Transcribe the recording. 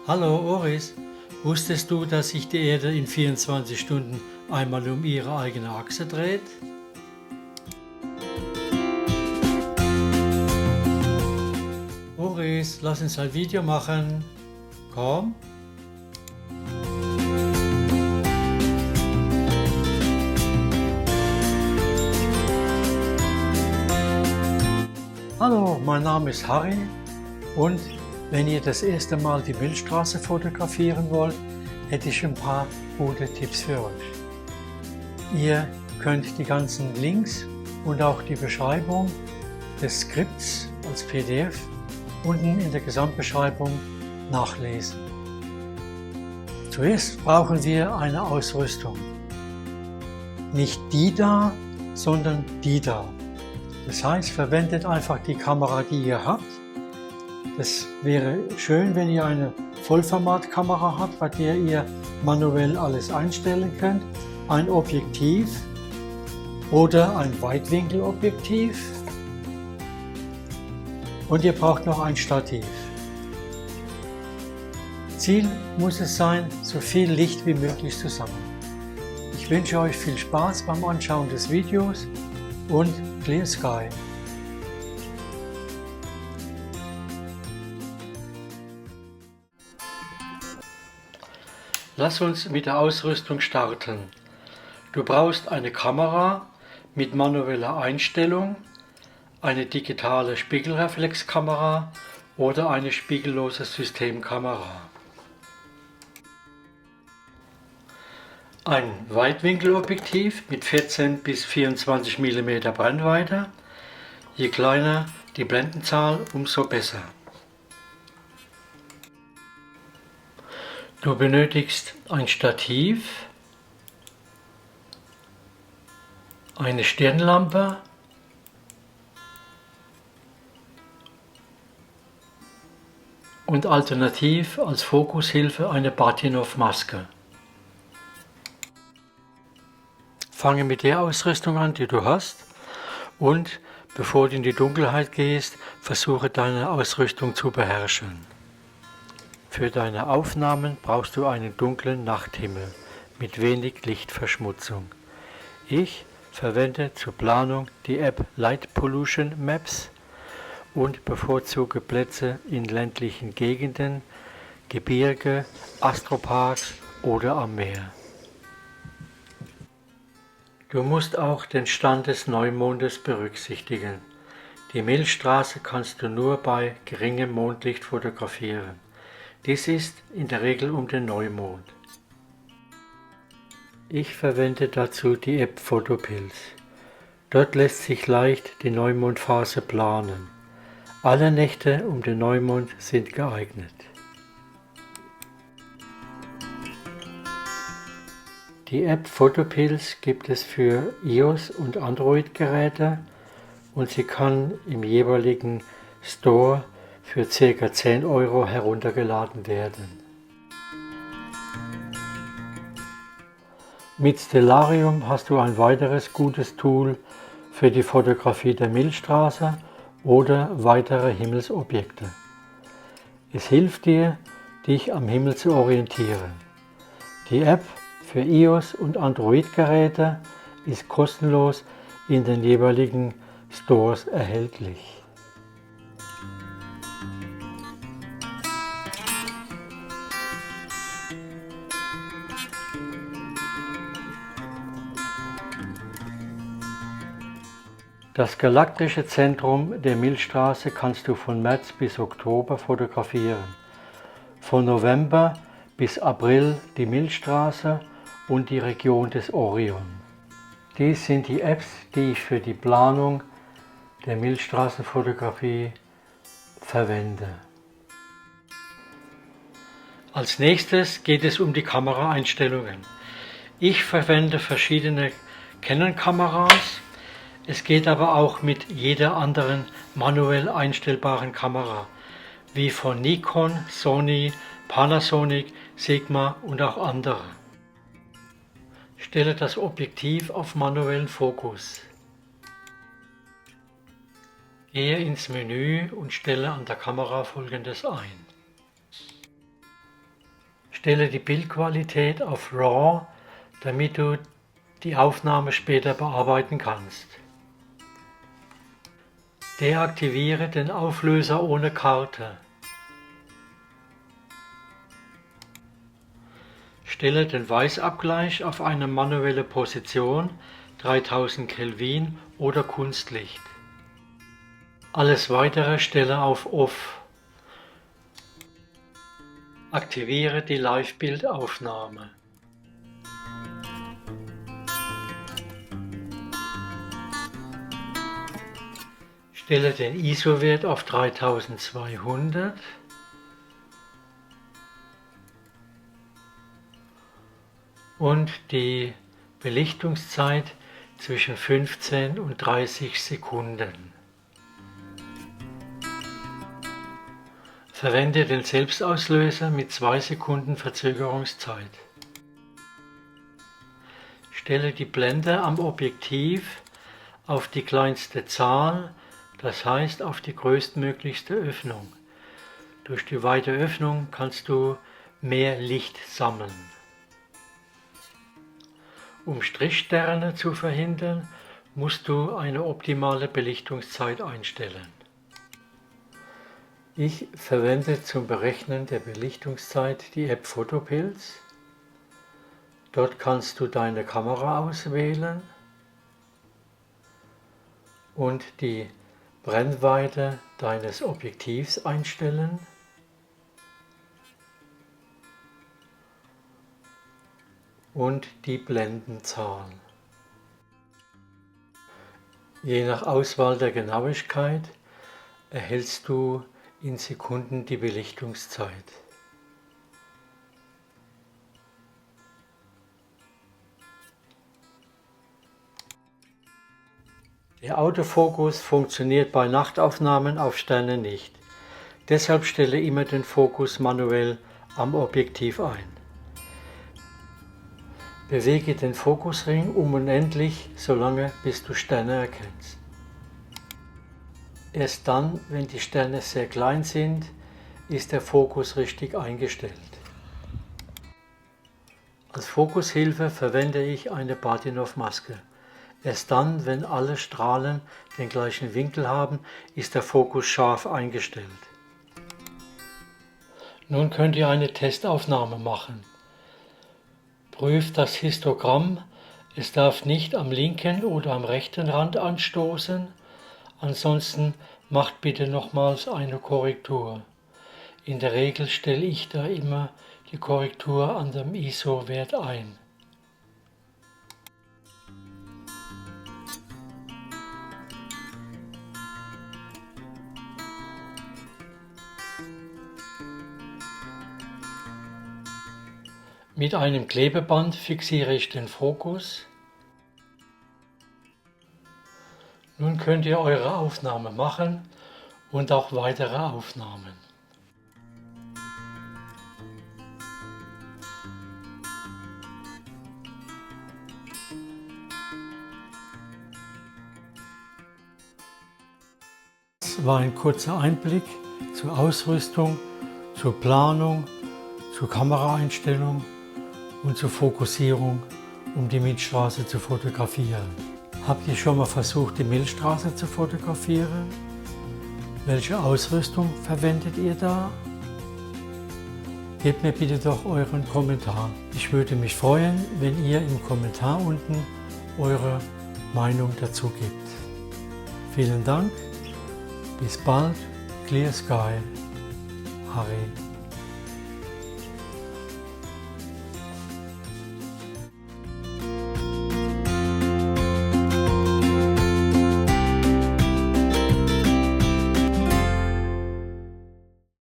Hallo Oris, wusstest du, dass sich die Erde in 24 Stunden einmal um ihre eigene Achse dreht? Oris, lass uns ein Video machen. Komm. Hallo, mein Name ist Harry und wenn ihr das erste Mal die Milchstraße fotografieren wollt, hätte ich ein paar gute Tipps für euch. Ihr könnt die ganzen Links und auch die Beschreibung des Skripts als PDF unten in der Gesamtbeschreibung nachlesen. Zuerst brauchen wir eine Ausrüstung. Nicht die da, sondern die da. Das heißt, verwendet einfach die Kamera, die ihr habt. Es wäre schön, wenn ihr eine Vollformatkamera habt, bei der ihr manuell alles einstellen könnt. Ein Objektiv oder ein Weitwinkelobjektiv. Und ihr braucht noch ein Stativ. Ziel muss es sein, so viel Licht wie möglich zu sammeln. Ich wünsche euch viel Spaß beim Anschauen des Videos und Clear Sky. Lass uns mit der Ausrüstung starten. Du brauchst eine Kamera mit manueller Einstellung, eine digitale Spiegelreflexkamera oder eine spiegellose Systemkamera. Ein Weitwinkelobjektiv mit 14 bis 24 mm Brennweite. Je kleiner die Blendenzahl, umso besser. Du benötigst ein Stativ, eine Stirnlampe und alternativ als Fokushilfe eine Bahtinov-Maske. Fange mit der Ausrüstung an, die du hast, und bevor du in die Dunkelheit gehst, versuche deine Ausrüstung zu beherrschen. Für deine Aufnahmen brauchst du einen dunklen Nachthimmel mit wenig Lichtverschmutzung. Ich verwende zur Planung die App Light Pollution Maps und bevorzuge Plätze in ländlichen Gegenden, Gebirge, Astroparks oder am Meer. Du musst auch den Stand des Neumondes berücksichtigen. Die Milchstraße kannst du nur bei geringem Mondlicht fotografieren. Dies ist in der Regel um den Neumond. Ich verwende dazu die App Photopills. Dort lässt sich leicht die Neumondphase planen. Alle Nächte um den Neumond sind geeignet. Die App Photopills gibt es für iOS- und Android-Geräte und sie kann im jeweiligen Store für ca. 10 € heruntergeladen werden. Mit Stellarium hast du ein weiteres gutes Tool für die Fotografie der Milchstraße oder weitere Himmelsobjekte. Es hilft dir, dich am Himmel zu orientieren. Die App für iOS- und Android-Geräte ist kostenlos in den jeweiligen Stores erhältlich. Das galaktische Zentrum der Milchstraße kannst du von März bis Oktober fotografieren. Von November bis April die Milchstraße und die Region des Orion. Dies sind die Apps, die ich für die Planung der Milchstraßenfotografie verwende. Als nächstes geht es um die Kameraeinstellungen. Ich verwende verschiedene Canon-Kameras. Es geht aber auch mit jeder anderen manuell einstellbaren Kamera, wie von Nikon, Sony, Panasonic, Sigma und auch andere. Stelle das Objektiv auf manuellen Fokus. Gehe ins Menü und stelle an der Kamera Folgendes ein. Stelle die Bildqualität auf RAW, damit du die Aufnahme später bearbeiten kannst. Deaktiviere den Auflöser ohne Karte. Stelle den Weißabgleich auf eine manuelle Position, 3000 Kelvin oder Kunstlicht. Alles weitere stelle auf Off. Aktiviere die Live-Bildaufnahme. Stelle den ISO-Wert auf 3200 und die Belichtungszeit zwischen 15 und 30 Sekunden. Verwende den Selbstauslöser mit 2 Sekunden Verzögerungszeit. Stelle die Blende am Objektiv auf die kleinste Zahl, das heißt auf die größtmöglichste Öffnung. Durch die weite Öffnung kannst du mehr Licht sammeln. Um Strichsterne zu verhindern, musst du eine optimale Belichtungszeit einstellen. Ich verwende zum Berechnen der Belichtungszeit die App Photopilz. Dort kannst du deine Kamera auswählen und die Brennweite deines Objektivs einstellen. Und die Blendenzahl. Je nach Auswahl der Genauigkeit erhältst du in Sekunden die Belichtungszeit. Der Autofokus funktioniert bei Nachtaufnahmen auf Sterne nicht. Deshalb stelle immer den Fokus manuell am Objektiv ein. Bewege den Fokusring unendlich, solange bis du Sterne erkennst. Erst dann, wenn die Sterne sehr klein sind, ist der Fokus richtig eingestellt. Als Fokushilfe verwende ich eine Bahtinov-Maske. Erst dann, wenn alle Strahlen den gleichen Winkel haben, ist der Fokus scharf eingestellt. Nun könnt ihr eine Testaufnahme machen. Prüft das Histogramm, es darf nicht am linken oder am rechten Rand anstoßen, ansonsten macht bitte nochmals eine Korrektur. In der Regel stelle ich da immer die Korrektur an dem ISO-Wert ein. Mit einem Klebeband fixiere ich den Fokus. Nun könnt ihr eure Aufnahme machen und auch weitere Aufnahmen. Das war ein kurzer Einblick zur Ausrüstung, zur Planung, zur Kameraeinstellung und zur Fokussierung, um die Milchstraße zu fotografieren. Habt ihr schon mal versucht, die Milchstraße zu fotografieren? Welche Ausrüstung verwendet ihr da? Gebt mir bitte doch euren Kommentar. Ich würde mich freuen, wenn ihr im Kommentar unten eure Meinung dazu gebt. Vielen Dank, bis bald, Clear Sky, Harry.